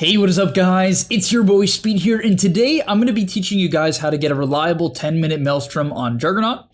Hey, what is up guys? It's your boy Speed here, and today I'm going to be teaching you guys how to get a reliable 10-minute Maelstrom on Juggernaut.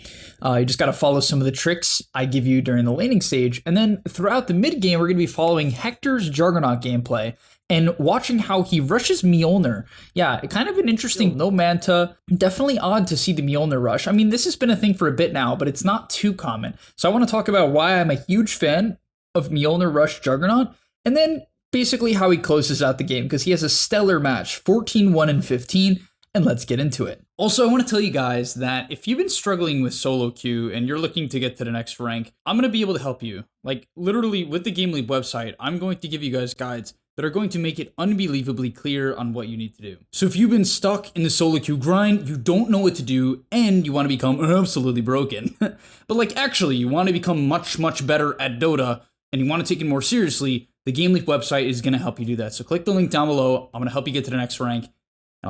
You just got to follow some of the tricks I give you during the laning stage, and then throughout the mid game we're going to be following Hector's Juggernaut gameplay and watching how he rushes Mjolnir. Yeah, kind of an interesting no manta. Definitely odd to see the Mjolnir rush. I mean, this has been a thing for a bit now, but it's not too common. So I want to talk about why I'm a huge fan of Mjolnir rush Juggernaut, and then basically how he closes out the game, because he has a stellar match, 14-1-15, and let's get into it. Also, I want to tell you guys that if you've been struggling with solo queue and you're looking to get to the next rank, I'm going to be able to help you. Like, literally, with the Game Leap website, I'm going to give you guys guides that are going to make it unbelievably clear on what you need to do. So if you've been stuck in the solo queue grind, you don't know what to do, and you want to become absolutely broken, but like actually you want to become much better at Dota, and you want to take it more seriously, the Game Leap website is going to help you do that. So click the link down below. I'm going to help you get to the next rank, and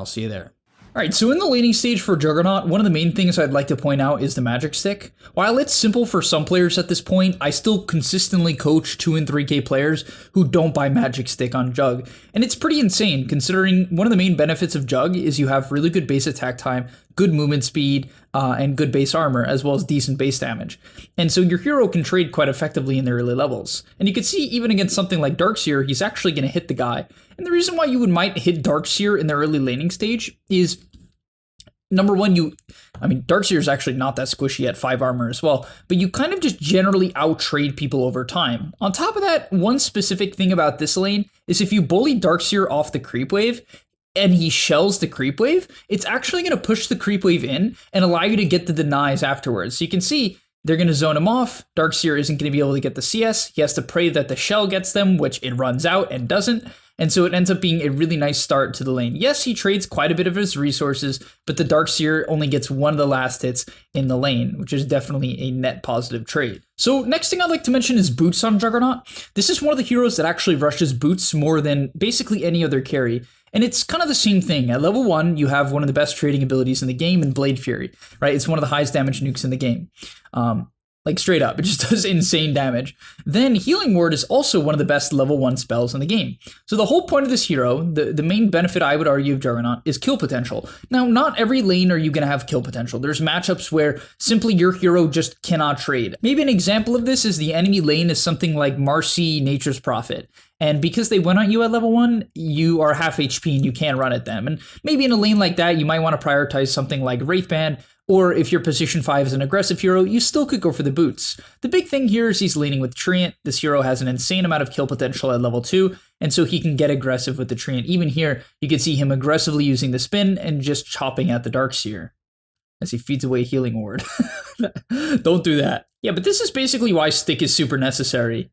I'll see you there. Alright, so in the laning stage for Juggernaut, one of the main things I'd like to point out is the magic stick. While it's simple for some players at this point, I still consistently coach 2 and 3K players who don't buy magic stick on Jugg. And it's pretty insane, considering one of the main benefits of Jugg is you have really good base attack time, good movement speed, and good base armor, as well as decent base damage. And so your hero can trade quite effectively in the early levels. And you can see even against something like Darkseer, he's actually going to hit the guy. And the reason why you might hit Darkseer in the early laning stage is, number one, Darkseer is actually not that squishy at 5 armor as well, but you kind of just generally out-trade people over time. On top of that, one specific thing about this lane is if you bully Darkseer off the creep wave, and he shells the creep wave, it's actually going to push the creep wave in and allow you to get the denies afterwards. So you can see they're going to zone him off. Darkseer isn't going to be able to get the CS. He has to pray that the shell gets them, which it runs out and doesn't. And so it ends up being a really nice start to the lane. Yes, he trades quite a bit of his resources, but the Darkseer only gets one of the last hits in the lane, which is definitely a net positive trade. So next thing I'd like to mention is boots on Juggernaut. This is one of the heroes that actually rushes boots more than basically any other carry. And it's kind of the same thing. At level 1, you have one of the best trading abilities in the game in Blade Fury, right? It's one of the highest damage nukes in the game. Like straight up, it just does insane damage. Then Healing Word is also one of the best level 1 spells in the game. So the whole point of this hero, the main benefit I would argue of Juggernaut, is kill potential. Now, not every lane are you going to have kill potential. There's matchups where simply your hero just cannot trade. Maybe an example of this is the enemy lane is something like Marcy, Nature's Prophet. And because they went on you at level 1, you are half HP and you can't run at them. And maybe in a lane like that, you might want to prioritize something like Wraithband, or if you're position 5 as an aggressive hero, you still could go for the boots. The big thing here is he's laning with Treant. This hero has an insane amount of kill potential at level 2, and so he can get aggressive with the Treant. Even here, you can see him aggressively using the spin and just chopping at the Darkseer as he feeds away Healing Ward. Don't do that. Yeah, but this is basically why stick is super necessary.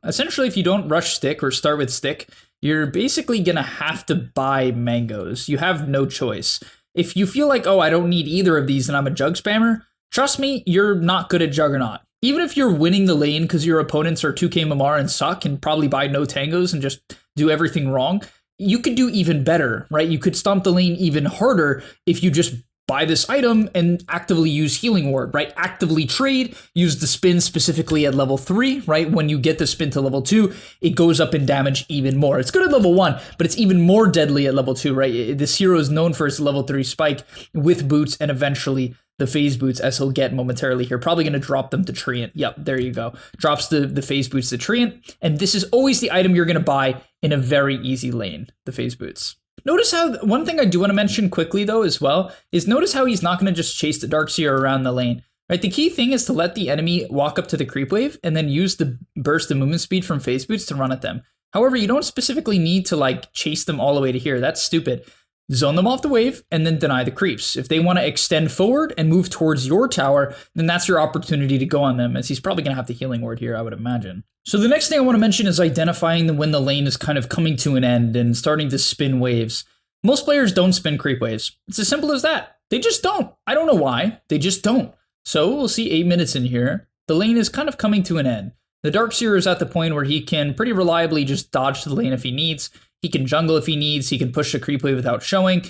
Essentially, if you don't rush stick or start with stick, you're basically gonna have to buy mangoes. You have no choice. If you feel like, oh, I don't need either of these and I'm a jug spammer, trust me, you're not good at Juggernaut. Even if you're winning the lane because your opponents are 2k MMR and suck and probably buy no tangos and just do everything wrong, you could do even better, right? You could stomp the lane even harder if you just buy this item and actively use Healing Ward, right? Actively trade, use the spin specifically at level 3, right? When you get the spin to level 2, it goes up in damage even more. It's good at level 1, but it's even more deadly at level 2, right? This hero is known for his level 3 spike with boots and eventually the phase boots, as he'll get momentarily here. Probably going to drop them to Treant. Yep, there you go. Drops the phase boots to Treant, and this is always the item you're going to buy in a very easy lane, the phase boots. Notice how, one thing I do want to mention quickly though as well, is notice how he's not going to just chase the Darkseer around the lane, right? The key thing is to let the enemy walk up to the creep wave and then use the burst of movement speed from phase boots to run at them. However, you don't specifically need to like chase them all the way to here. That's stupid. Zone them off the wave and then deny the creeps. If they want to extend forward and move towards your tower, then that's your opportunity to go on them, as he's probably going to have the Healing Ward here, I would imagine. So the next thing I want to mention is identifying when the lane is kind of coming to an end and starting to spin waves. Most players don't spin creep waves. It's as simple as that. They just don't. I don't know why. They just don't. So we'll see 8 minutes in here. The lane is kind of coming to an end. The Darkseer is at the point where he can pretty reliably just dodge to the lane if he needs. He can jungle if he needs. He can push the creep wave without showing.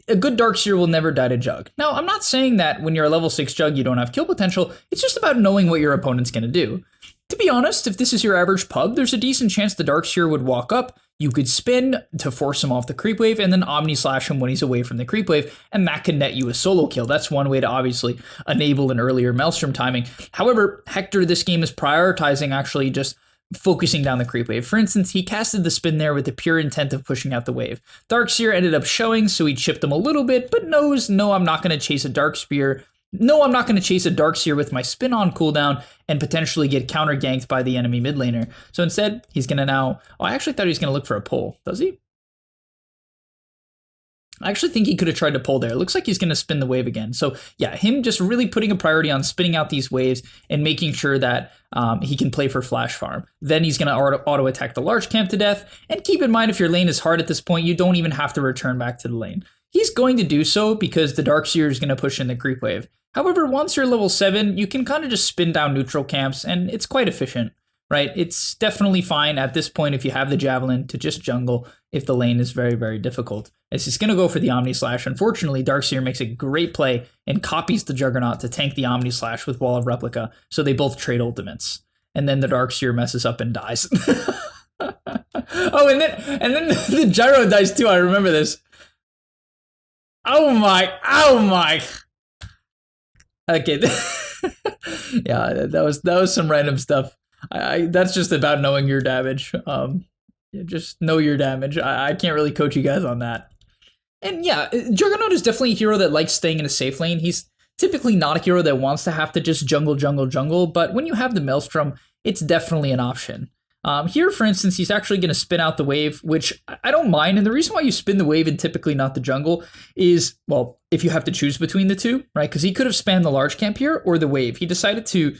A good Darkseer will never die to jug. Now, I'm not saying that when you're a level 6 jug, you don't have kill potential. It's just about knowing what your opponent's going to do. To be honest, if this is your average pub, there's a decent chance the Darkseer would walk up, you could spin to force him off the creep wave and then Omni Slash him when he's away from the creep wave, and that can net you a solo kill. That's one way to obviously enable an earlier Maelstrom timing. However, Hector this game is prioritizing actually just focusing down the creep wave. For instance, he casted the spin there with the pure intent of pushing out the wave. Darkseer ended up showing, so he chipped him a little bit, but knows, no, I'm not going to chase a Dark Spear. No, I'm not going to chase a Darkseer with my spin on cooldown and potentially get counter ganked by the enemy mid laner. So instead, he's going to now... Oh, I actually thought he was going to look for a pull. Does he? I actually think he could have tried to pull there. It looks like he's going to spin the wave again. So yeah, him just really putting a priority on spinning out these waves and making sure that he can play for flash farm. Then he's going to auto attack the large camp to death. And keep in mind, if your lane is hard at this point, you don't even have to return back to the lane. He's going to do so because the Darkseer is going to push in the creep wave. However, once you're level 7, you can kind of just spin down neutral camps, and it's quite efficient, right? It's definitely fine at this point if you have the Javelin to just jungle if the lane is very, very difficult. As he's going to go for the Omni Slash. Unfortunately, Darkseer makes a great play and copies the Juggernaut to tank the Omni Slash with Wall of Replica, so they both trade ultimates. And then the Darkseer messes up and dies. Oh, and then the Gyro dies too, I remember this. Oh my. Okay, yeah, that was some random stuff. That's just about knowing your damage. Just know your damage. I can't really coach you guys on that. And yeah, Juggernaut is definitely a hero that likes staying in a safe lane. He's typically not a hero that wants to have to just jungle, but when you have the Maelstrom, it's definitely an option. Here, for instance, he's actually going to spin out the wave, which I don't mind. And the reason why you spin the wave and typically not the jungle is, well, if you have to choose between the two, right? Because he could have spanned the large camp here or the wave. He decided to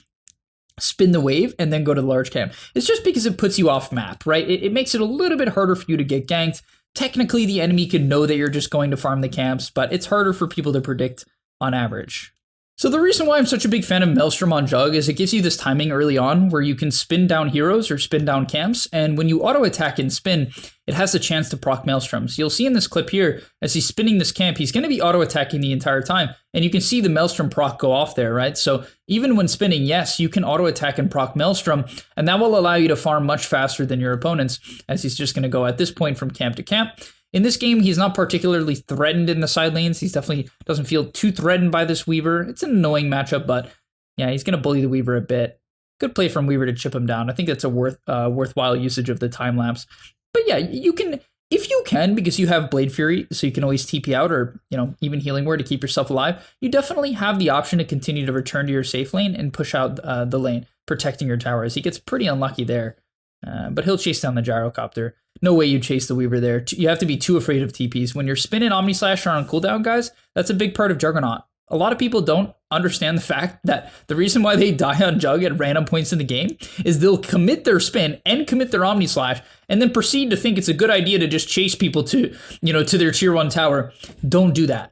spin the wave and then go to the large camp. It's just because it puts you off map, right? It makes it a little bit harder for you to get ganked. Technically, the enemy can know that you're just going to farm the camps, but it's harder for people to predict on average. So the reason why I'm such a big fan of Maelstrom on Jug is it gives you this timing early on where you can spin down heroes or spin down camps, and when you auto attack and spin, it has the chance to proc Maelstroms. You'll see in this clip here, as he's spinning this camp, he's going to be auto attacking the entire time, and you can see the Maelstrom proc go off there, right? So even when spinning, yes, you can auto attack and proc Maelstrom, and that will allow you to farm much faster than your opponents, as he's just going to go at this point from camp to camp. In this game, he's not particularly threatened in the side lanes. He's definitely doesn't feel too threatened by this Weaver. It's an annoying matchup, but yeah, he's going to bully the Weaver a bit. Good play from Weaver to chip him down. I think that's a worthwhile usage of the time lapse. But yeah, you can, if you can, because you have Blade Fury, so you can always TP out or, even Healing Word to keep yourself alive, you definitely have the option to continue to return to your safe lane and push out the lane, protecting your towers. He gets pretty unlucky there, but he'll chase down the Gyrocopter. No way you chase the Weaver there. You have to be too afraid of TPs. When you're spinning Omni Slash on cooldown, guys, that's a big part of Juggernaut. A lot of people don't understand the fact that the reason why they die on Jug at random points in the game is they'll commit their spin and commit their Omni Slash and then proceed to think it's a good idea to just chase people to, to their tier 1 tower. Don't do that.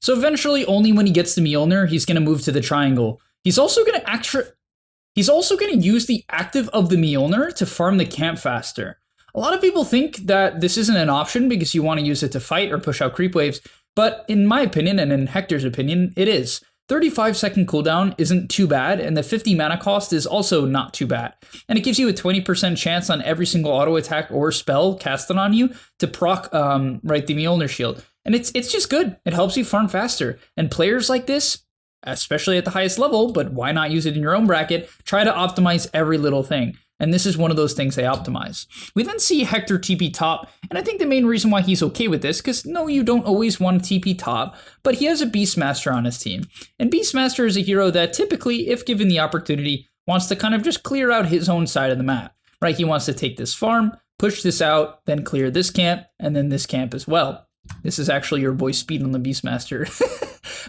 So eventually, only when he gets the Mjolnir, he's going to move to the triangle. He's also going to use the active of the Mjolnir to farm the camp faster. A lot of people think that this isn't an option because you want to use it to fight or push out creep waves, but in my opinion, and in Hector's opinion, it is. 35-second cooldown isn't too bad, and the 50 mana cost is also not too bad. And it gives you a 20% chance on every single auto attack or spell casted on you to proc the Mjolnir shield. And it's just good. It helps you farm faster. And players like this, especially at the highest level, but why not use it in your own bracket, try to optimize every little thing. And this is one of those things they optimize. We then see Hector TP top, and I think the main reason why he's okay with this, because no, you don't always want to TP top, but he has a Beastmaster on his team. And Beastmaster is a hero that typically, if given the opportunity, wants to kind of just clear out his own side of the map, right? He wants to take this farm, push this out, then clear this camp, and then this camp as well. This is actually your boy Speed on the Beastmaster.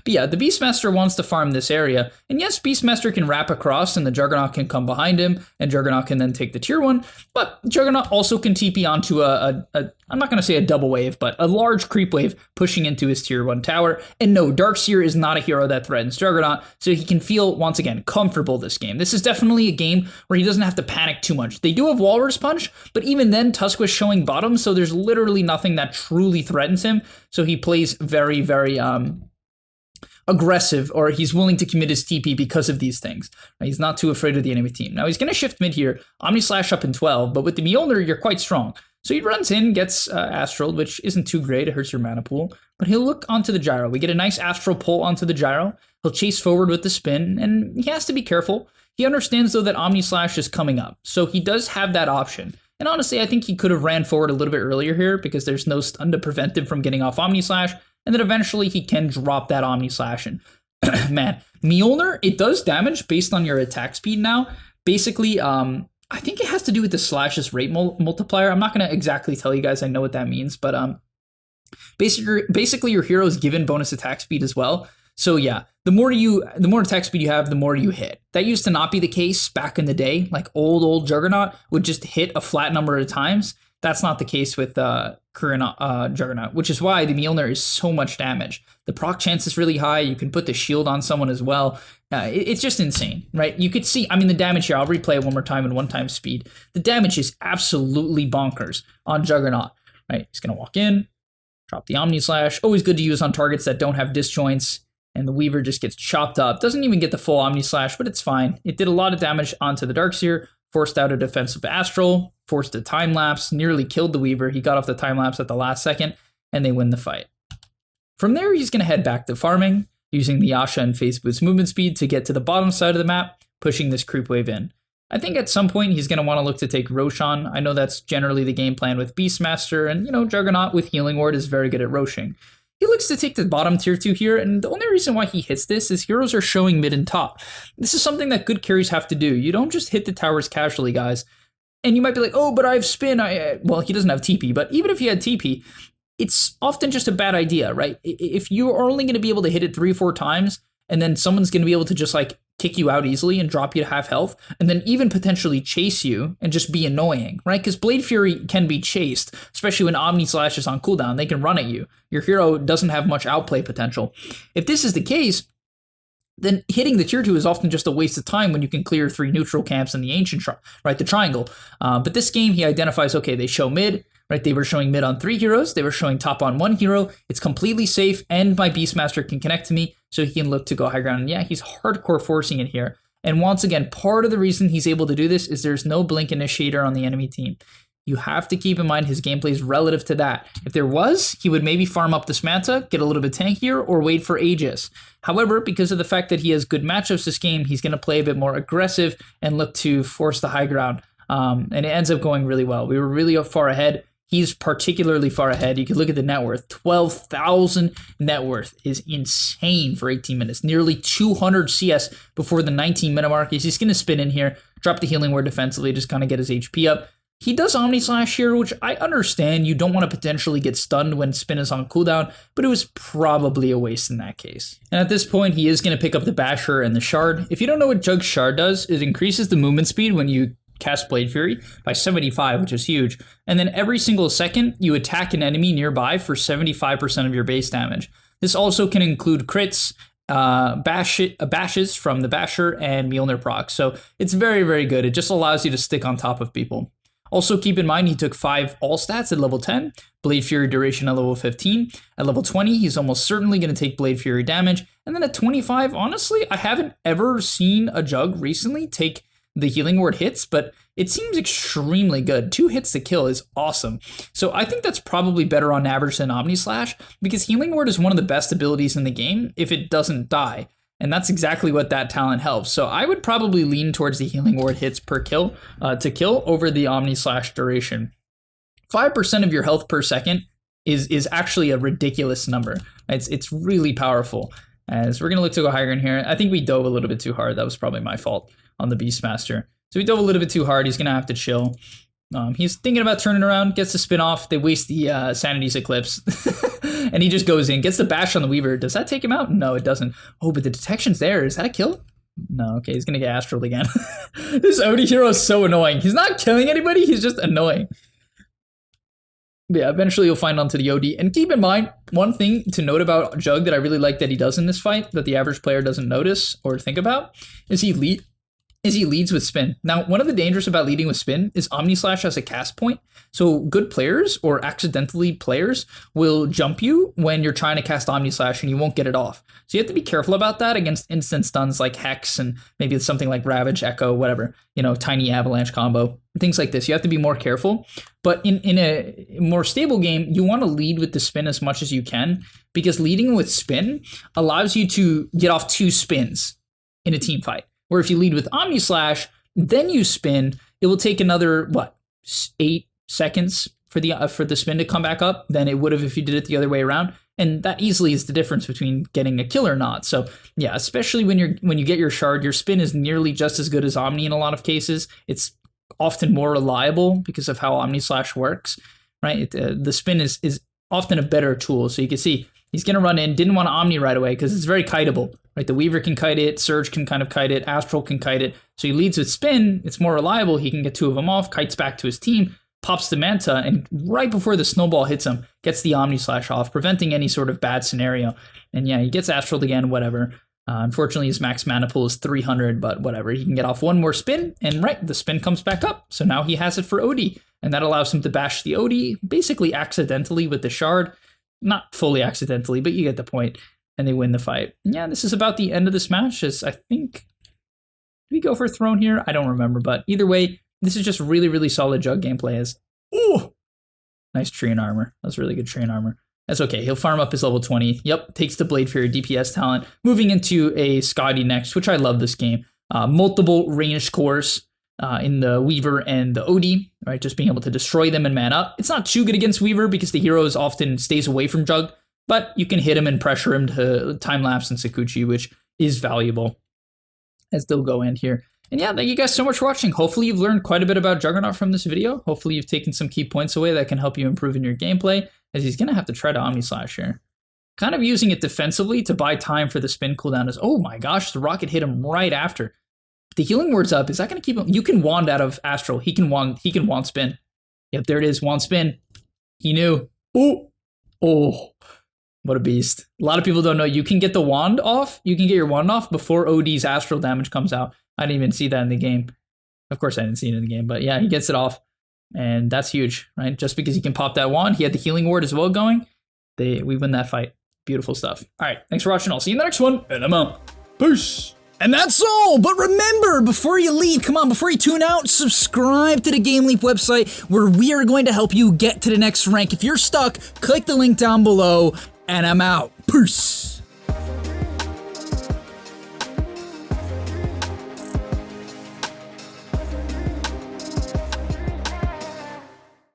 But yeah, the Beastmaster wants to farm this area. And yes, Beastmaster can wrap across and the Juggernaut can come behind him and Juggernaut can then take the tier 1. But Juggernaut also can TP onto I'm not going to say a double wave, but a large creep wave pushing into his tier 1 tower. And no, Darkseer is not a hero that threatens Juggernaut, so he can feel, once again, comfortable this game. This is definitely a game where he doesn't have to panic too much. They do have Walrus Punch, but even then, Tusk was showing bottom, so there's literally nothing that truly threatens him. So he plays very, very aggressive, or he's willing to commit his TP because of these things. He's not too afraid of the enemy team. Now he's going to shift mid here, Omni Slash up in 12, but with the Mjolnir, you're quite strong. So he runs in, gets Astral, which isn't too great. It hurts your mana pool. But he'll look onto the gyro. We get a nice Astral pull onto the gyro. He'll chase forward with the spin, and he has to be careful. He understands, though, that Omni Slash is coming up. So he does have that option. And honestly, I think he could have ran forward a little bit earlier here because there's no stun to prevent him from getting off Omni Slash. And then eventually he can drop that Omni Slash. And man, Mjolnir, it does damage based on your attack speed now. Basically, I think it has to do with the slash's rate multiplier. I'm not going to exactly tell you guys I know what that means, but basically your hero is given bonus attack speed as well. So yeah, the more attack speed you have, the more you hit. That used to not be the case back in the day. Like old Juggernaut would just hit a flat number of times. That's not the case with current Juggernaut, which is why the Mjolnir is so much damage. The proc chance is really high. You can put the shield on someone as well. It's just insane, right? You could see, I mean, the damage here, I'll replay it one more time in 1x speed. The damage is absolutely bonkers on Juggernaut, right? He's going to walk in, drop the Omni Slash. Always good to use on targets that don't have disjoints. And the Weaver just gets chopped up. Doesn't even get the full Omni Slash, but it's fine. It did a lot of damage onto the Darkseer, forced out a defensive Astral, forced a time lapse, nearly killed the Weaver. He got off the time lapse at the last second, and they win the fight. From there, he's going to head back to farming, using the Yasha and Phase Boost movement speed to get to the bottom side of the map, pushing this creep wave in. I think at some point he's going to want to look to take Roshan. I know that's generally the game plan with Beastmaster, and Juggernaut with Healing Ward is very good at Roshing. He looks to take the bottom tier 2 here, and the only reason why he hits this is heroes are showing mid and top. This is something that good carries have to do. You don't just hit the towers casually, guys. And you might be like, oh, but I have spin. Well, he doesn't have TP, but even if he had TP, it's often just a bad idea, right? If you're only going to be able to hit it 3 or 4 times, and then someone's going to be able to just like kick you out easily and drop you to half health, and then even potentially chase you and just be annoying, right? Because Blade Fury can be chased, especially when Omni Slash is on cooldown. They can run at you. Your hero doesn't have much outplay potential. If this is the case, then hitting the tier 2 is often just a waste of time when you can clear 3 neutral camps in the ancient, right? The triangle. But this game, he identifies, okay, they show mid, right? They were showing mid on 3 heroes. They were showing top on 1 hero. It's completely safe, and my Beastmaster can connect to me, so he can look to go high ground. And yeah, he's hardcore forcing it here. And once again, part of the reason he's able to do this is there's no blink initiator on the enemy team. You have to keep in mind his gameplay is relative to that. If there was, he would maybe farm up this Manta, get a little bit tankier, or wait for Aegis. However, because of the fact that he has good matchups this game, he's going to play a bit more aggressive and look to force the high ground. And it ends up going really well. We were really far ahead. He's particularly far ahead. You can look at the net worth. 12,000 net worth is insane for 18 minutes. Nearly 200 CS before the 19-minute mark. He's just going to spin in here, drop the Healing Word defensively, just kind of get his HP up. He does Omni Slash here, which I understand. You don't want to potentially get stunned when spin is on cooldown, but it was probably a waste in that case. And at this point, he is going to pick up the Basher and the Shard. If you don't know what Jugg's Shard does, it increases the movement speed when you cast Blade Fury by 75, which is huge. And then every single second, you attack an enemy nearby for 75% of your base damage. This also can include crits, bashes from the Basher, and Mjolnir proc. So it's very, very good. It just allows you to stick on top of people. Also keep in mind he took 5 all stats at level 10, Blade Fury duration at level 15. At level 20, he's almost certainly going to take Blade Fury damage. And then at 25, honestly, I haven't ever seen a Jug recently take the Healing Word hits, but it seems extremely good. 2 hits to kill is awesome. So I think that's probably better on average than Omni Slash, because Healing Word is one of the best abilities in the game if it doesn't die. And that's exactly what that talent helps. So I would probably lean towards the Healing Ward hits per kill to kill over the Omni Slash duration. 5% of your health per second is actually a ridiculous number. It's really powerful. As we're going to look to go higher in here. I think we dove a little bit too hard. That was probably my fault on the Beastmaster. So we dove a little bit too hard. He's going to have to chill. He's thinking about turning around, gets the spin off. They waste the Sanity's Eclipse. And he just goes in, gets the bash on the Weaver. Does that take him out? No, it doesn't. Oh, but the detection's there. Is that a kill? No, okay, he's going to get astraled again. This Odie hero is so annoying. He's not killing anybody. He's just annoying. But yeah, eventually you'll find onto the OD. And keep in mind, one thing to note about Jug that I really like that he does in this fight that the average player doesn't notice or think about is he is he leads with spin. Now, one of the dangers about leading with spin is Omni Slash as a cast point. So good players or accidentally players will jump you when you're trying to cast Omni Slash and you won't get it off. So you have to be careful about that against instant stuns like Hex and maybe it's something like Ravage, Echo, whatever, tiny avalanche combo, things like this. You have to be more careful. But in a more stable game, you want to lead with the spin as much as you can because leading with spin allows you to get off 2 spins in a team fight. Where if you lead with Omni Slash, then you spin, it will take another, 8 seconds for the spin to come back up than it would have if you did it the other way around. And that easily is the difference between getting a kill or not. So yeah, especially when you get your shard, your spin is nearly just as good as Omni in a lot of cases. It's often more reliable because of how Omni Slash works, right? The spin is often a better tool. So you can see he's going to run in, didn't want to Omni right away because it's very kiteable, right? The Weaver can kite it, Surge can kind of kite it, Astral can kite it. So he leads with spin, it's more reliable, he can get 2 of them off, kites back to his team, pops the Manta, and right before the snowball hits him, gets the Omni Slash off, preventing any sort of bad scenario. And yeah, he gets Astral again, whatever. Unfortunately, his max mana pool is 300, but whatever. He can get off 1 more spin, and right, the spin comes back up. So now he has it for OD, and that allows him to bash the OD, basically accidentally with the shard. Not fully accidentally, but you get the point, and they win the fight. And yeah, this is about the end of this match, as I think, did we go for Throne here? I don't remember, but either way, this is just really, really solid Jug gameplay. Nice Treant armor. That's really good Treant armor. That's okay. He'll farm up his level 20. Yep, takes the Blade Fury DPS talent. Moving into a Scotty next, which I love this game. Multiple ranged cores in the Weaver and the OD, right? Just being able to destroy them and man up. It's not too good against Weaver because the hero often stays away from Jug, but you can hit him and pressure him to time-lapse and Sakuchi, which is valuable as they'll go in here. And yeah, thank you guys so much for watching. Hopefully you've learned quite a bit about Juggernaut from this video. Hopefully you've taken some key points away that can help you improve in your gameplay, as he's going to have to try to Omni Slash here. Kind of using it defensively to buy time for the spin cooldown is, oh my gosh, the rocket hit him right after. The healing word's up. Is that going to keep him? You can wand out of Astral. He can wand spin. Yep, there it is. Wand spin. He knew. Oh, what a beast. A lot of people don't know you can get the wand off. You can get your wand off before OD's Astral damage comes out. I didn't even see that in the game. Of course I didn't see it in the game, but yeah, he gets it off. And that's huge, right? Just because he can pop that wand, he had the healing ward as well going. We win that fight. Beautiful stuff. All right, thanks for watching. I'll see you in the next one, and I'm out. Peace. And that's all, but remember, before you leave, before you tune out, subscribe to the Game Leap website where we are going to help you get to the next rank. If you're stuck, click the link down below, and I'm out. Peace.